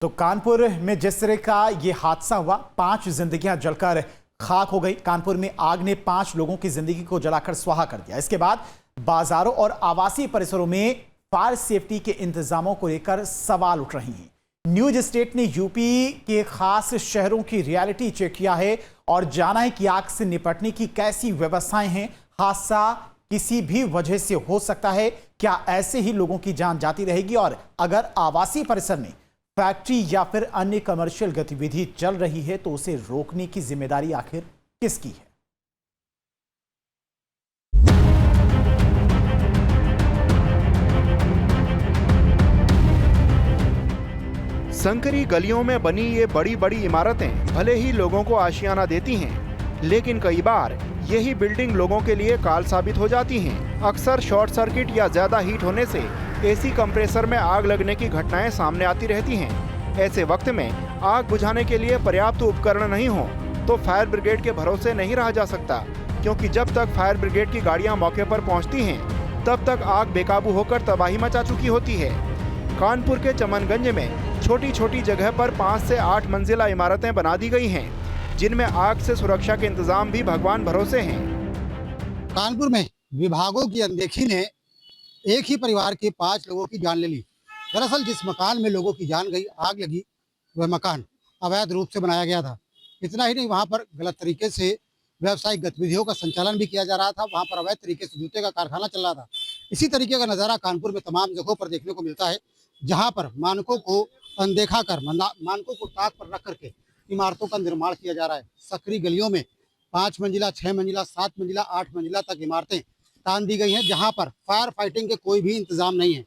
तो कानपुर में जिस तरह का ये हादसा हुआ, 5 जिंदगियां जलकर खाक हो गई। कानपुर में आग ने 5 लोगों की जिंदगी को जलाकर स्वाहा कर दिया। इसके बाद बाजारों और आवासीय परिसरों में फायर सेफ्टी के इंतजामों को लेकर सवाल उठ रहे हैं। न्यूज स्टेट ने यूपी के खास शहरों की रियलिटी चेक किया है और जाना है कि आग से निपटने की कैसी व्यवस्थाएं हैं। हादसा किसी भी वजह से हो सकता है, क्या ऐसे ही लोगों की जान जाती रहेगी? और अगर आवासीय परिसर में फैक्ट्री या फिर अन्य कमर्शियल गतिविधि चल रही है तो उसे रोकने की जिम्मेदारी आखिर किसकी है? संकरी गलियों में बनी ये बड़ी बड़ी इमारतें भले ही लोगों को आशियाना देती हैं, लेकिन कई बार यही बिल्डिंग लोगों के लिए काल साबित हो जाती हैं। अक्सर शॉर्ट सर्किट या ज्यादा हीट होने से एसी कंप्रेसर में आग लगने की घटनाएं सामने आती रहती हैं। ऐसे वक्त में आग बुझाने के लिए पर्याप्त उपकरण नहीं हो तो फायर ब्रिगेड के भरोसे नहीं रहा जा सकता, क्योंकि जब तक फायर ब्रिगेड की गाड़ियां मौके पर पहुंचती हैं तब तक आग बेकाबू होकर तबाही मचा चुकी होती है। कानपुर के चमनगंज में छोटी छोटी जगह पर 5 से 8 मंजिला इमारतें बना दी गई हैं, जिनमें आग से सुरक्षा के इंतजाम भी भगवान भरोसे हैं। कानपुर में विभागों की अनदेखी ने एक ही परिवार के 5 लोगों की जान ले ली। दरअसल जिस मकान में लोगों की जान गई, आग लगी, वह मकान अवैध रूप से बनाया गया था। इतना ही नहीं, वहां पर गलत तरीके से व्यावसायिक गतिविधियों का संचालन भी किया जा रहा था। वहां पर अवैध तरीके से जूते का कारखाना चल रहा था। इसी तरीके का नज़ारा कानपुर में तमाम जगहों पर देखने को मिलता है, जहां पर मानकों को अनदेखा कर, मानकों को ताक पर रख करके इमारतों का निर्माण किया जा रहा है। सकरी गलियों में 5 मंजिला, 6 मंजिला, 7 मंजिला, 8 मंजिला तक इमारतें तान दी गई हैं, जहां पर फायर फाइटिंग के कोई भी इंतजाम नहीं है।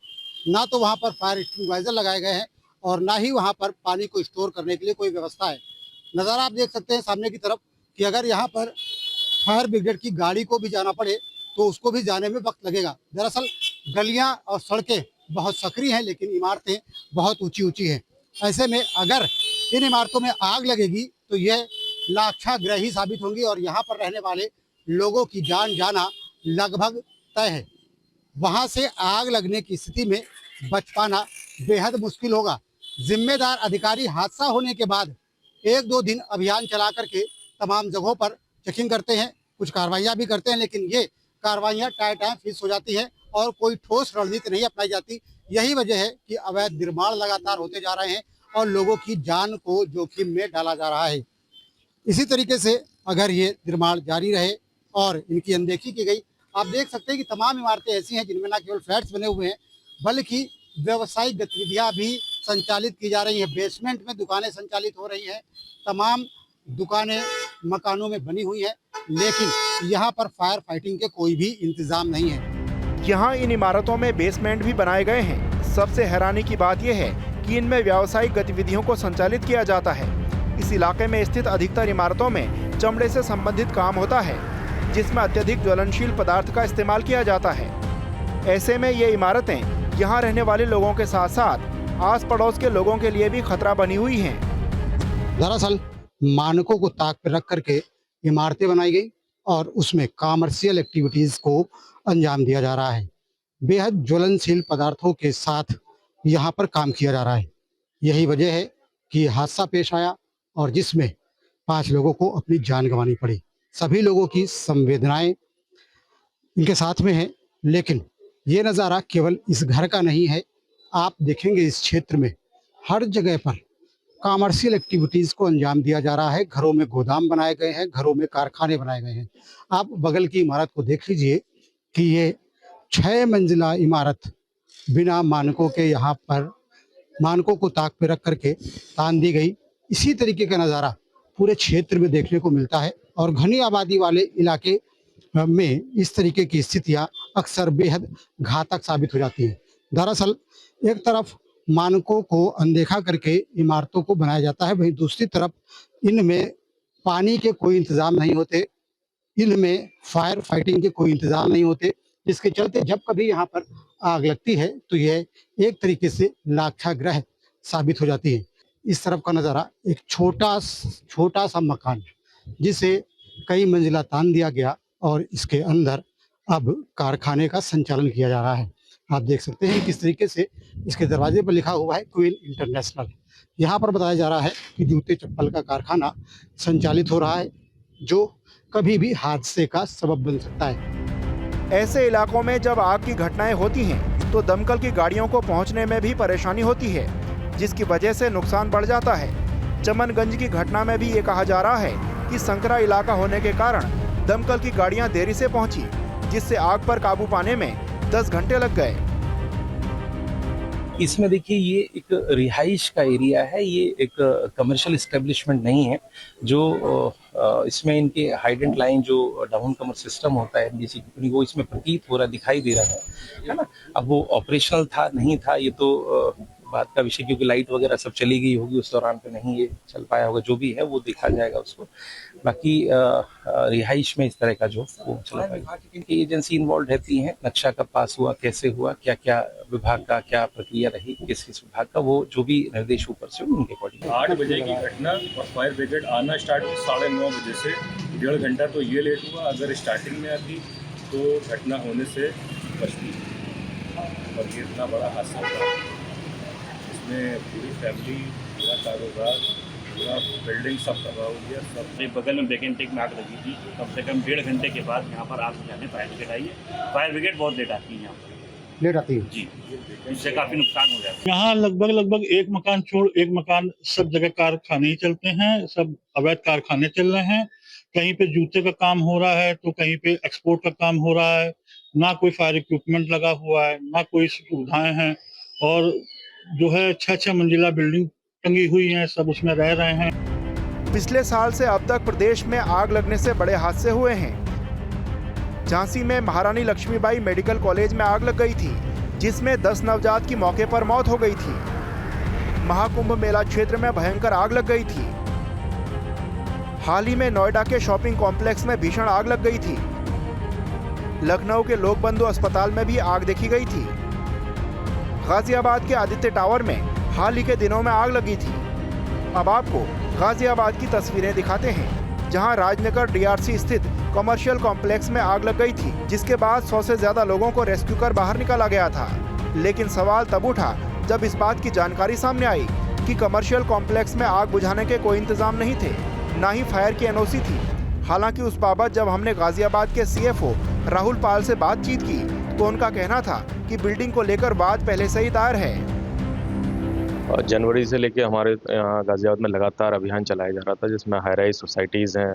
ना तो वहां पर फायर एक्सटिंग्विशर लगाए गए हैं और ना ही वहां पर पानी को स्टोर करने के लिए कोई व्यवस्था है। नज़ारा आप देख सकते हैं सामने की तरफ कि अगर यहाँ पर फायर ब्रिगेड की गाड़ी को भी जाना पड़े तो उसको भी जाने में वक्त लगेगा। दरअसल गलियां और सड़कें बहुत सकरी हैं, लेकिन इमारतें बहुत ऊंची ऊंची हैं। ऐसे में अगर इन इमारतों में आग लगेगी तो यह लाक्षाग्रही साबित होंगी और यहाँ पर रहने वाले लोगों की जान जाना लगभग तय है। वहाँ से आग लगने की स्थिति में बच पाना बेहद मुश्किल होगा। जिम्मेदार अधिकारी हादसा होने के बाद 1-2 दिन अभियान चला करके तमाम जगहों पर चेकिंग करते हैं, कुछ कार्रवाइयाँ भी करते हैं, लेकिन ये कार्रवाइयाँ टाइम फिक्स हो जाती हैं और कोई ठोस रणनीति नहीं अपनाई जाती। यही वजह है कि अवैध निर्माण लगातार होते जा रहे हैं और लोगों की जान को जोखिम में डाला जा रहा है। इसी तरीके से अगर ये निर्माण जारी रहे और इनकी अनदेखी की गई, आप देख सकते हैं कि तमाम इमारतें ऐसी हैं जिनमें न केवल फ्लैट्स बने हुए हैं बल्कि व्यावसायिक गतिविधियां भी संचालित की जा रही हैं। बेसमेंट में दुकानें संचालित हो रही हैं, तमाम दुकानें मकानों में बनी हुई हैं, लेकिन यहाँ पर फायर फाइटिंग के कोई भी इंतजाम नहीं है। यहाँ इन इमारतों में बेसमेंट भी बनाए गए हैं। सबसे हैरानी की बात यह है कि इनमें व्यावसायिक गतिविधियों को संचालित किया जाता है। इस इलाके में स्थित अधिकतर इमारतों में चमड़े से संबंधित काम होता है, जिसमें अत्यधिक ज्वलनशील पदार्थ का इस्तेमाल किया जाता है। ऐसे में ये इमारतें यहाँ रहने वाले लोगों के साथ साथ आस पड़ोस के लोगों के लिए भी खतरा बनी हुई हैं। दरअसल मानकों को ताक पर रख करके इमारतें बनाई गई और उसमें कॉमर्शियल एक्टिविटीज को अंजाम दिया जा रहा है। बेहद ज्वलनशील पदार्थों के साथ यहाँ पर काम किया जा रहा है। यही वजह है कि हादसा पेश आया और जिसमें 5 लोगों को अपनी जान गंवानी पड़ी। सभी लोगों की संवेदनाएं इनके साथ में है, लेकिन ये नज़ारा केवल इस घर का नहीं है। आप देखेंगे इस क्षेत्र में हर जगह पर कॉमर्शियल एक्टिविटीज़ को अंजाम दिया जा रहा है। घरों में गोदाम बनाए गए हैं, घरों में कारखाने बनाए गए हैं। आप बगल की इमारत को देख लीजिए कि ये 6 मंजिला इमारत बिना मानकों के यहाँ पर मानकों को ताक पे रख करके तान दी गई। इसी तरीके का नज़ारा पूरे क्षेत्र में देखने को मिलता है और घनी आबादी वाले इलाके में इस तरीके की स्थितियां अक्सर बेहद घातक साबित हो जाती हैं। दरअसल एक तरफ मानकों को अनदेखा करके इमारतों को बनाया जाता है, वहीं दूसरी तरफ इनमें पानी के कोई इंतजाम नहीं होते, इनमें फायर फाइटिंग के कोई इंतजाम नहीं होते, जिसके चलते जब कभी यहाँ पर आग लगती है तो यह एक तरीके से लाक्षाग्रह साबित हो जाती है। इस तरफ का नज़ारा एक छोटा सा मकान जिसे कई मंजिला तान दिया गया और इसके अंदर अब कारखाने का संचालन किया जा रहा है। आप देख सकते हैं किस तरीके से इसके दरवाजे पर लिखा हुआ है क्वीन इंटरनेशनल। यहाँ पर बताया जा रहा है कि जूते चप्पल का कारखाना संचालित हो रहा है, जो कभी भी हादसे का सबब बन सकता है। ऐसे इलाकों में जब आग की घटनाएं होती हैं तो दमकल की गाड़ियों को पहुंचने में भी परेशानी होती है, जिसकी वजह से नुकसान बढ़ जाता है। चमनगंज की घटना में भी ये कहा जा रहा है कि संकरा इलाका होने के कारण दमकल की गाड़ियां देरी से पहुंची, जिससे आग पर काबू पाने में 10 घंटे लग गए। इसमें देखिए ये एक रिहाइश का एरिया है, ये एक कमर्शियल एस्टेब्लिशमेंट नहीं है। जो इसमें इनके हाइडेंट लाइन जो डाउन कमर सिस्टम होता है एनडीसी कंपनी, वो इसमें प्रतीत हो रहा दिखाई दे रहा है ना। अब वो ऑपरेशनल था नहीं था ये तो बात का विषय, क्योंकि लाइट वगैरह सब चली गई होगी उस दौरान पे नहीं ये चल पाया होगा। जो भी है वो देखा जाएगा उसको। बाकी रिहाइश में इस तरह का जो वो चल पाएगा। इनकी एजेंसी इन्वॉल्व रहती हैं, नक्शा कब पास हुआ, कैसे हुआ, क्या क्या विभाग का क्या प्रक्रिया रही, किस किस विभाग का, वो जो भी निर्देश ऊपर से उनके अकॉर्डिंग। 8 बजे की घटना और फायर ब्रिगेड आना स्टार्ट हुई 9:30 बजे से 1.5 घंटा तो ये लेट हुआ। अगर स्टार्टिंग में आती तो घटना होने से बचती, और ये इतना बड़ा हादसा था। इसमें पूरी फैमिली, पूरा कारोबार, पूरा बिल्डिंग सब तबाह हो गया। सब एक बगल में बैकेंटेक में आग लगी थी। कम से कम 1.5 घंटे के बाद यहाँ पर आग बुझाने फायर ब्रिगेड आई है। फायर ब्रिगेड बहुत लेट आती है यहाँ पर, लेट आती है जी, इससे काफ़ी नुकसान हो जाता है। यहाँ लगभग एक मकान छोड़ एक मकान सब जगह कारखाने ही चलते हैं, सब अवैध कारखाने चल रहे हैं। कहीं पे जूते का काम हो रहा है तो कहीं पे एक्सपोर्ट का काम हो रहा है। ना कोई फायर इक्विपमेंट लगा हुआ है, ना कोई सुविधाएं हैं, और जो है 6-6 मंजिला बिल्डिंग टंगी हुई है, सब उसमें रह रहे हैं। पिछले साल से अब तक प्रदेश में आग लगने से बड़े हादसे हुए हैं। झांसी में महारानी लक्ष्मीबाई मेडिकल कॉलेज में आग लग गई थी, जिसमें 10 नवजात की मौके पर मौत हो गई थी। महाकुंभ मेला क्षेत्र में भयंकर आग लग गई थी। हाल ही में नोएडा के शॉपिंग कॉम्प्लेक्स में भीषण आग लग गई थी। लखनऊ के लोकबंधु अस्पताल में भी आग देखी गई थी। गाजियाबाद के आदित्य टावर में हाल ही के दिनों में आग लगी थी। अब आपको गाजियाबाद की तस्वीरें दिखाते हैं, जहां राजनगर डीआरसी स्थित कमर्शियल कॉम्प्लेक्स में आग लग गई थी, जिसके बाद 100 से ज्यादा लोगों को रेस्क्यू कर बाहर निकाला गया था। लेकिन सवाल तब उठा जब इस बात की जानकारी सामने आई कि कमर्शियल कॉम्प्लेक्स में आग बुझाने के कोई इंतजाम नहीं थे, न ही फायर की एनओसी थी। हालांकि उस बाबत जब हमने गाजियाबाद के सीएफओ राहुल पाल से बातचीत की तो उनका कहना था कि बिल्डिंग को लेकर वाद पहले से ही दायर है। जनवरी से लेके हमारे यहाँ गाजियाबाद में लगातार अभियान चलाया जा रहा था, जिसमें हाई राइज सोसाइटीज़ हैं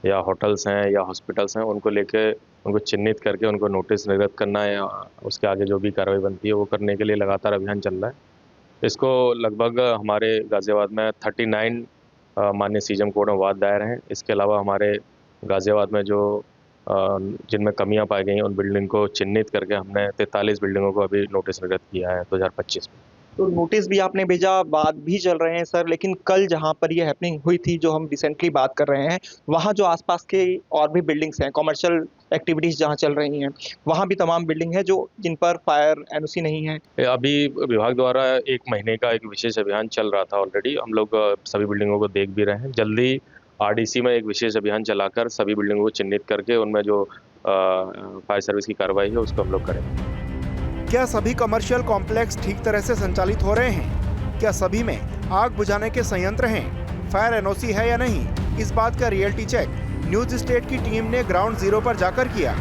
या होटल्स हैं या हॉस्पिटल्स हैं, उनको लेके उनको चिन्हित करके उनको नोटिस निर्गत करना है, उसके आगे जो भी कार्रवाई बनती है वो करने के लिए लगातार अभियान चल रहा है। इसको लगभग हमारे गाजियाबाद में 39 माननीय सीजम कोर्ट में वाद दायर हैं। इसके अलावा हमारे गाजियाबाद में जो जिनमें कमियां पाई गई हैं उन बिल्डिंग को चिन्हित करके हमने 43 बिल्डिंगों को अभी नोटिस निर्गत किया है 2025 में। तो नोटिस भी आपने भेजा, बात भी चल रहे हैं सर, लेकिन कल जहां पर ये हैपनिंग हुई थी, जो हम रिसेंटली बात कर रहे हैं, वहां जो आसपास के और भी बिल्डिंग्स हैं, कमर्शियल एक्टिविटीज जहां चल रही हैं, वहां भी तमाम बिल्डिंग है जो जिन पर फायर एनओसी नहीं है। अभी विभाग द्वारा 1 महीने का एक विशेष अभियान चल रहा था ऑलरेडी। हम लोग सभी बिल्डिंगों को देख भी रहे हैं। जल्दी आरडीसी में एक विशेष अभियान चलाकर सभी बिल्डिंगों को चिन्हित करके उनमें जो फायर सर्विस की कार्रवाई है उसको हम लोग करेंगे। क्या सभी कमर्शियल कॉम्प्लेक्स ठीक तरह से संचालित हो रहे हैं? क्या सभी में आग बुझाने के संयंत्र हैं? फायर एनओसी है या नहीं? इस बात का रियलिटी चेक न्यूज स्टेट की टीम ने ग्राउंड जीरो पर जाकर किया।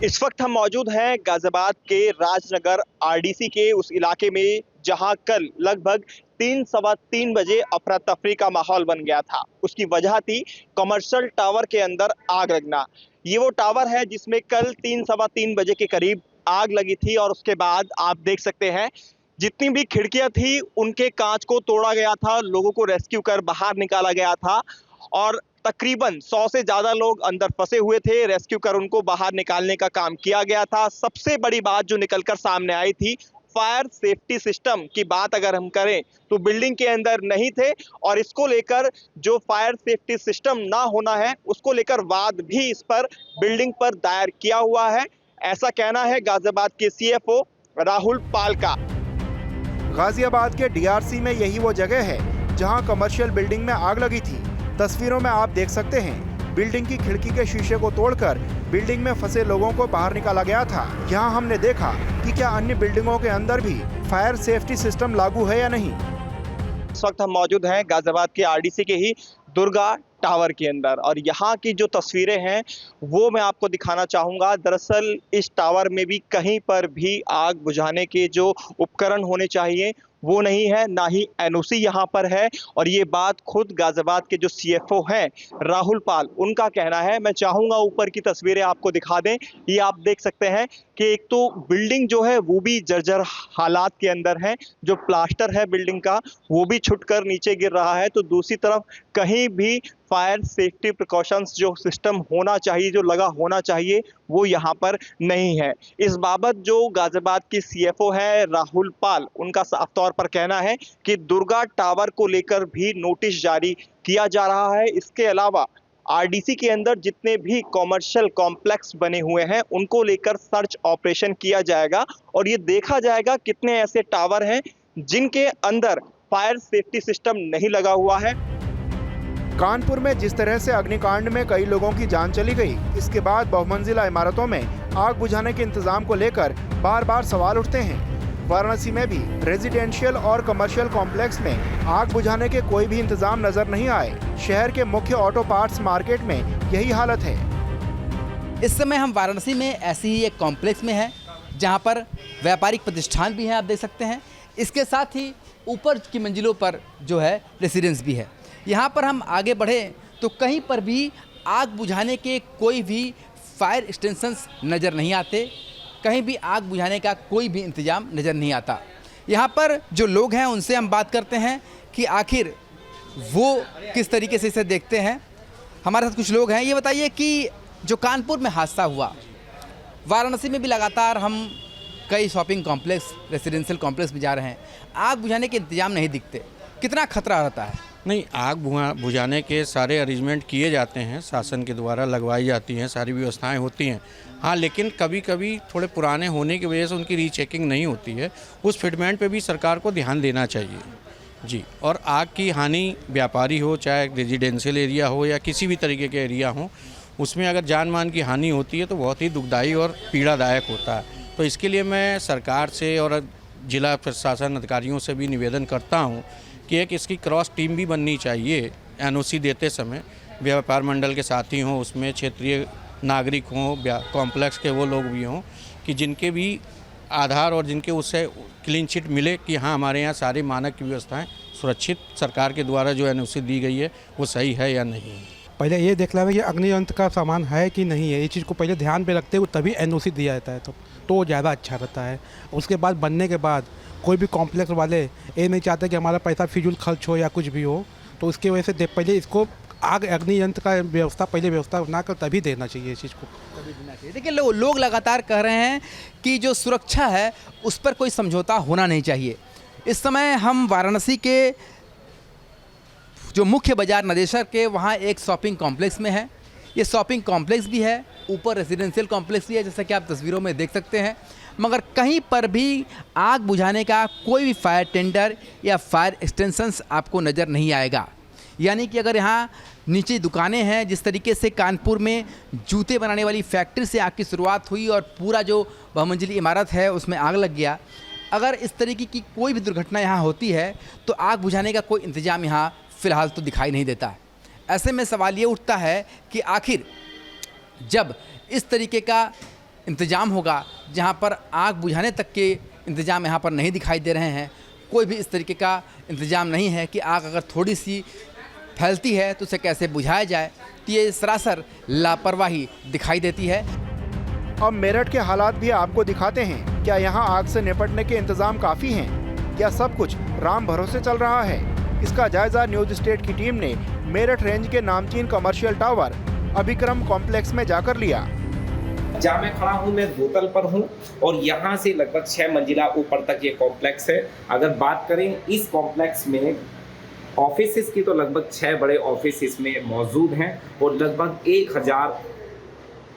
इस वक्त हम मौजूद हैं गाजियाबाद के राजनगर आरडीसी के उस इलाके में, जहां कल लगभग 3-3:15 बजे अफरा तफरी का माहौल बन गया था। उसकी वजह थी कमर्शियल टावर के अंदर आग लगना। ये वो टावर है जिसमें कल 3-3:15 बजे के करीब आग लगी थी, और उसके बाद आप देख सकते हैं जितनी भी खिड़कियां थी उनके कांच को तोड़ा गया था, लोगों को रेस्क्यू कर बाहर निकाला गया था, और तकरीबन 100 से ज़्यादा लोग अंदर फंसे हुए थे। रेस्क्यू कर उनको बाहर निकालने का काम किया गया था। सबसे बड़ी बात जो निकलकर सामने आई थी, फायर सेफ्टी सिस्टम की बात अगर हम करें तो बिल्डिंग के अंदर नहीं थे, और इसको लेकर जो फायर सेफ्टी सिस्टम ना होना है उसको लेकर वाद भी इस पर बिल्डिंग पर दायर किया हुआ है। ऐसा कहना है गाजियाबाद के सीएफओ राहुल पाल का। गाजियाबाद के डीआरसी में यही वो जगह है जहां कमर्शियल बिल्डिंग में आग लगी थी। तस्वीरों में आप देख सकते हैं बिल्डिंग की खिड़की के शीशे को तोड़कर बिल्डिंग में फंसे लोगों को बाहर निकाला गया था। यहाँ हमने देखा कि क्या अन्य बिल्डिंगों के अंदर भी फायर सेफ्टी सिस्टम लागू है या नहीं। इस वक्त हम मौजूद हैं गाजियाबाद के आरडीसी के ही दुर्गा टावर के अंदर और यहाँ की जो तस्वीरें हैं वो मैं आपको दिखाना चाहूँगा। दरअसल इस टावर में भी कहीं पर भी आग बुझाने के जो उपकरण होने चाहिए वो नहीं है, ना ही एनओसी यहाँ पर है। और ये बात खुद गाजियाबाद के जो सीएफओ हैं राहुल पाल, उनका कहना है। मैं चाहूँगा ऊपर की तस्वीरें आपको दिखा दें। ये आप देख सकते हैं कि एक तो बिल्डिंग जो है वो भी जर्जर हालात के अंदर है, जो प्लास्टर है बिल्डिंग का वो भी छुटकर नीचे गिर रहा है। तो दूसरी तरफ कहीं भी फायर सेफ्टी प्रिकॉशंस जो सिस्टम होना चाहिए, जो लगा होना चाहिए, वो यहाँ पर नहीं है। इस बाबत जो गाजियाबाद की सीएफओ है राहुल पाल, उनका साफ तौर पर कहना है कि दुर्गा टावर को लेकर भी नोटिस जारी किया जा रहा है। इसके अलावा आरडीसी के अंदर जितने भी कॉमर्शियल कॉम्प्लेक्स बने हुए हैं उनको लेकर सर्च ऑपरेशन किया जाएगा और ये देखा जाएगा कितने ऐसे टावर हैं जिनके अंदर फायर सेफ्टी सिस्टम नहीं लगा हुआ है। कानपुर में जिस तरह से अग्निकांड में कई लोगों की जान चली गई, इसके बाद बहुमंजिला इमारतों में आग बुझाने के इंतजाम को लेकर बार बार सवाल उठते हैं। वाराणसी में भी रेजिडेंशियल और कमर्शियल कॉम्प्लेक्स में आग बुझाने के कोई भी इंतजाम नजर नहीं आए। शहर के मुख्य ऑटो पार्ट्स मार्केट में यही हालत है। इस समय हम वाराणसी में ऐसी ही एक कॉम्प्लेक्स में हैं जहां पर व्यापारिक प्रतिष्ठान भी हैं, आप देख सकते हैं। इसके साथ ही ऊपर की मंजिलों पर जो है रेसिडेंस भी है। यहाँ पर हम आगे बढ़े तो कहीं पर भी आग बुझाने के कोई भी फायर एक्सटेंशंस नज़र नहीं आते, कहीं भी आग बुझाने का कोई भी इंतज़ाम नज़र नहीं आता। यहाँ पर जो लोग हैं उनसे हम बात करते हैं कि आखिर वो किस तरीके से इसे देखते हैं। हमारे साथ कुछ लोग हैं। ये बताइए कि जो कानपुर में हादसा हुआ, वाराणसी में भी लगातार हम कई शॉपिंग कॉम्प्लेक्स, रेसिडेंशियल कॉम्प्लेक्स में जा रहे हैं, आग बुझाने के इंतजाम नहीं दिखते, कितना खतरा रहता है? नहीं, आग बुझाने के सारे अरेंजमेंट किए जाते हैं, शासन के द्वारा लगवाई जाती हैं, सारी व्यवस्थाएं होती हैं। हाँ, लेकिन कभी कभी थोड़े पुराने होने की वजह से उनकी रीचेकिंग नहीं होती है। उस फिटमेंट पे भी सरकार को ध्यान देना चाहिए जी। और आग की हानि व्यापारी हो, चाहे रेजिडेंशियल एरिया हो या किसी भी तरीके के एरिया हो, उसमें अगर जान मान की हानि होती है तो बहुत ही दुखदायी और पीड़ादायक होता है। तो इसके लिए मैं सरकार से और जिला प्रशासन अधिकारियों से भी निवेदन करता हूँ कि एक इसकी क्रॉस टीम भी बननी चाहिए। एनओसी देते समय व्यापार मंडल के साथी हों, उसमें क्षेत्रीय नागरिक हों, कॉम्प्लेक्स के वो लोग भी हों कि जिनके भी आधार और जिनके उससे क्लीन चिट मिले कि हाँ हमारे यहाँ सारे मानक की व्यवस्थाएं सुरक्षित, सरकार के द्वारा जो एनओसी दी गई है वो सही है या नहीं। पहले ये देख लें कि अग्नियंत्र का सामान है कि नहीं है, ये चीज़ को पहले ध्यान पे रखते हुए तभी एनओसी दिया जाता है, तो ज़्यादा अच्छा रहता है। उसके बाद बनने के बाद कोई भी कॉम्प्लेक्स वाले ये नहीं चाहते कि हमारा पैसा फिजूल खर्च हो या कुछ भी हो, तो उसकी वजह से पहले इसको अग्नियंत्र का व्यवस्था पहले व्यवस्था बनाकर तभी देना चाहिए इस चीज़ को। देखिए लोग लगातार कह रहे हैं कि जो सुरक्षा है उस पर कोई समझौता होना नहीं चाहिए। इस समय हम वाराणसी के जो मुख्य बाजार नदेसर के वहाँ एक शॉपिंग कॉम्प्लेक्स में है। ये शॉपिंग कॉम्प्लेक्स भी है, ऊपर रेजिडेंशियल कॉम्प्लेक्स भी है, जैसा कि आप तस्वीरों में देख सकते हैं। मगर कहीं पर भी आग बुझाने का कोई भी फायर टेंडर या फायर एक्सटेंशंस आपको नज़र नहीं आएगा। यानी कि अगर यहाँ नीचे दुकानें हैं, जिस तरीके से कानपुर में जूते बनाने वाली फैक्ट्री से आग की शुरुआत हुई और पूरा जो बहुमंजिली इमारत है उसमें आग लग गया, अगर इस तरीके की कोई भी दुर्घटना यहाँ होती है तो आग बुझाने का कोई इंतज़ाम यहाँ फ़िलहाल तो दिखाई नहीं देता है। ऐसे में सवाल ये उठता है कि आखिर जब इस तरीके का इंतज़ाम होगा, जहाँ पर आग बुझाने तक के इंतज़ाम यहाँ पर नहीं दिखाई दे रहे हैं, कोई भी इस तरीके का इंतज़ाम नहीं है कि आग अगर थोड़ी सी फैलती है तो उसे कैसे बुझाया जाए, तो ये सरासर लापरवाही दिखाई देती है। अब मेरठ के हालात भी आपको दिखाते हैं। क्या यहाँ आग से निपटने के इंतजाम काफ़ी हैं? क्या सब कुछ राम भरोसे चल रहा है? इसका जायजा न्यूज स्टेट की टीम ने मेरठ रेंज के नामचीन कमर्शियल टावर अभिक्रम कॉम्प्लेक्स में जाकर लिया। जहाँ मैं खड़ा हूँ मैं बोतल पर हूँ और यहाँ से लगभग 6 मंजिला ऊपर तक ये कॉम्प्लेक्स है। अगर बात करें इस कॉम्प्लेक्स में ऑफिसेस की, तो लगभग 6 बड़े ऑफिस इसमें मौजूद हैं और लगभग 1000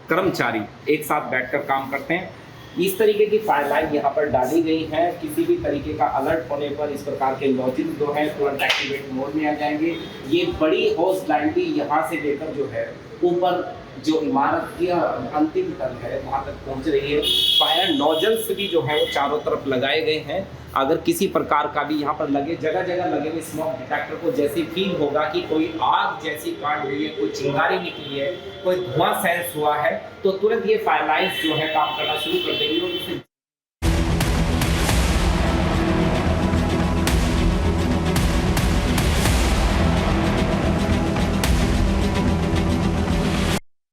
कर्मचारी एक साथ बैठकर काम करते हैं। इस तरीके की फायर लाइन यहाँ पर डाली गई है। किसी भी तरीके का अलर्ट होने पर इस प्रकार के लॉजिक जो है तुरंत एक्टिवेट मोड में आ जाएंगे। ये बड़ी होस लाइन भी यहाँ से लेकर जो है ऊपर जो इमारत की अंतिम तल है वहाँ तक पहुँच रही है। फायर नोजल्स भी जो है वो चारों तरफ लगाए गए हैं अगर किसी प्रकार का भी यहाँ पर लगे, जगह जगह लगे हुए स्मोक डिटेक्टर को जैसे फील होगा कि कोई आग जैसी कांड हुई है, कोई चिंगारी निकली है, कोई धुआं सेंस हुआ है, तो तुरंत ये फायर लाइन्स जो है काम करना शुरू कर देगी और